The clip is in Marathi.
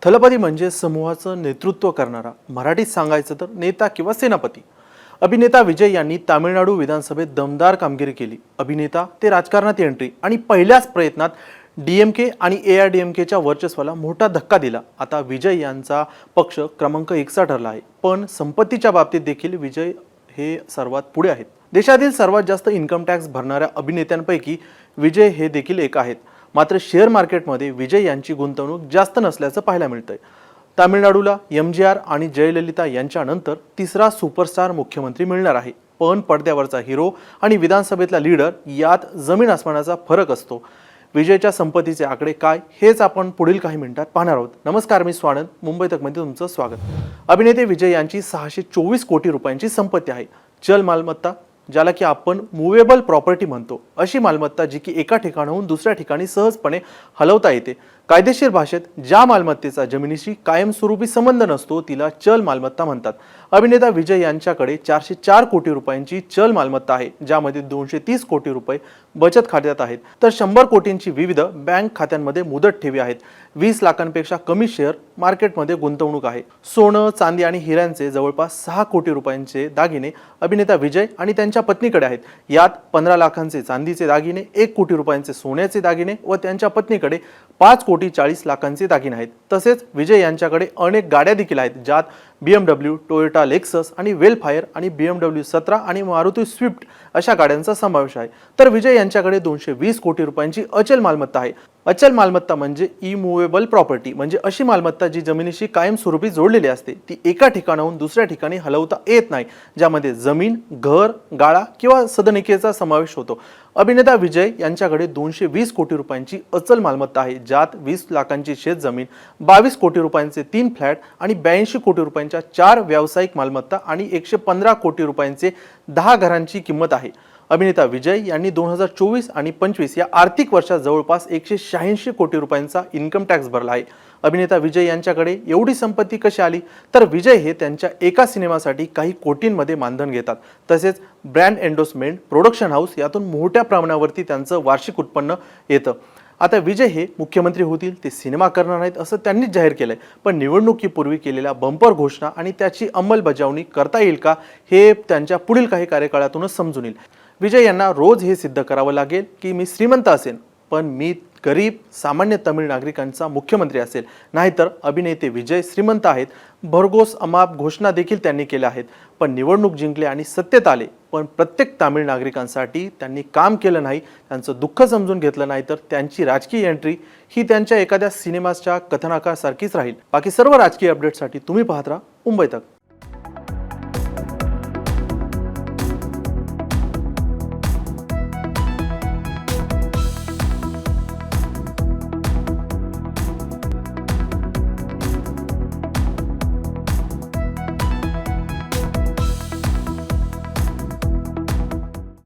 थलपती म्हणजे समूहाचं नेतृत्व करणारा, मराठीत सांगायचं तर नेता किंवा सेनापती. अभिनेता विजय यांनी तामिळनाडू विधानसभेत दमदार कामगिरी केली. अभिनेता ते राजकारणात एंट्री आणि पहिल्याच प्रयत्नात डीएमके आणि एआयडीएमकेच्या वर्चस्वाला मोठा धक्का दिला. आता विजय यांचा पक्ष क्रमांक 1चा ठरला आहे, पण संपत्तीच्या बाबतीत देखील विजय हे सर्वात पुढे आहेत. देशातील सर्वात जास्त इन्कम टॅक्स भरणाऱ्या अभिनेत्यांपैकी विजय हे देखील एक आहेत. मात्र शेअर मार्केटमध्ये विजय यांची गुंतवणूक जास्त नसल्याचं पाहायला मिळतंय. तामिळनाडूला एमजीआर आणि जयललिता यांच्यानंतर तिसरा सुपरस्टार मुख्यमंत्री मिळणार आहे. पण पडद्यावरचा हिरो आणि विधानसभेतला लीडर यात जमीन आसमानाचा फरक असतो. विजयच्या संपत्तीचे आकडे काय हेच आपण पुढील काही मिनिटात पाहणार आहोत. नमस्कार, मी स्वानंद, मुंबई तकमध्ये तुमचं स्वागत. अभिनेते विजय यांची 624 कोटी रुपयांची संपत्ती आहे. चल मालमत्ता, ज्याला की आपण मूवेबल प्रॉपर्टी म्हणतो, अशी मालमत्ता जी की एका ठिकाणाहून दुसऱ्या ठिकाणी सहजपणे हलवता येते. कायदेशीर भाषेत ज्या मालमत्तेचा जमिनीशी कायमस्वरूपी संबंध नसतो तिला चल मालमत्ता म्हणतात. अभिनेता विजय यांच्याकडे 404 कोटी रुपयांची चल मालमत्ता आहे, ज्यामध्ये 230 कोटी रुपये बचत खात्यात आहेत, तर 100 कोटींची विविध बँक खात्यांमध्ये मुदत ठेवी आहेत. 20 लाखांपेक्षा कमी शेअर मार्केटमध्ये गुंतवणूक आहे. सोनं, चांदी आणि हिऱ्यांचे जवळपास 6 कोटी रुपयांचे दागिने अभिनेता विजय आणि त्यांच्या पत्नीकडे आहेत. यात 15 लाखांचे चांदीचे दागिने, 1 कोटी रुपयांचे सोन्याचे दागिने व त्यांच्या पत्नीकडे 5,40,00,000 दागिने आहेत. तसेच विजय यांच्याकडे अनेक गाड्या देखील आहेत, ज्यात BMW, टोयोटा लेक्सस आणि वेलफायर आणि BMW 17 आणि मारुती स्विफ्ट अशा गाड्यांचा समावेश आहे. तर विजय यांच्याकडे 220 कोटी रुपयांची अचल मालमत्ता आहे. अचल मालमत्ता म्हणजे इमूवेबल प्रॉपर्टी, म्हणजे अशी मालमत्ता जी जमिनीशी कायमस्वरूपी जोडलेली असते. ती एका ठिकाणाहून दुसऱ्या ठिकाणी हलवता येत नाही, ज्यामध्ये जमीन, घर, गाळा किंवा सदनिकेचा समावेश होतो. अभिनेता विजय यांच्याकडे 220 कोटी रुपयांची अचल मालमत्ता आहे, ज्यात 20 लाखांची शेतजमीन, 22 कोटी रुपयांचे 3 फ्लॅट आणि 82 कोटी रुपयांच्या 4 व्यावसायिक मालमत्ता आणि 115 कोटी रुपयांचे 10 घरांची किंमत आहे. अभिनेता विजय यांनी 2024 आणि 25 या आर्थिक वर्षात जवळपास 186 कोटी रुपयांचा इन्कम टॅक्स भरला आहे. अभिनेता विजय यांच्याकडे एवढी संपत्ती कशी आली? तर विजय हे त्यांच्या एका सिनेमासाठी काही कोटींमध्ये मानधन घेतात. तसेच ब्रँड एंडोर्समेंट, प्रोडक्शन हाऊस यातून मोठ्या प्रमाणावरती त्यांचं वार्षिक उत्पन्न येतं. आता विजय हे मुख्यमंत्री होतील, ते सिनेमा करणार नाहीत असं त्यांनीच जाहीर केलंय. पण निवडणुकीपूर्वी केलेल्या बंपर घोषणा आणि त्याची अंमलबजावणी करता येईल का, हे त्यांच्या पुढील काही कार्यकाळातूनच समजून येईल. विजय यांना रोज हे सिद्ध करावं लागेल की मी श्रीमंत असेन, पण मी गरीब सामान्य तमिळ नागरिकांचा मुख्यमंत्री असेल. नाहीतर अभिनेते विजय श्रीमंत आहेत, भरघोस अमाप घोषणा देखील त्यांनी केल्या आहेत, पण निवडणूक जिंकले आणि सत्तेत आले, पण प्रत्येक तामिळ नागरिकांसाठी त्यांनी काम केलं नाही, त्यांचं दुःख समजून घेतलं नाही. तर त्यांची राजकीय एंट्री ही त्यांच्या एखाद्या सिनेमाच्या कथानकासारखीच राहील. बाकी सर्व राजकीय अपडेटसाठी तुम्ही पाहत राहा मुंबई तक.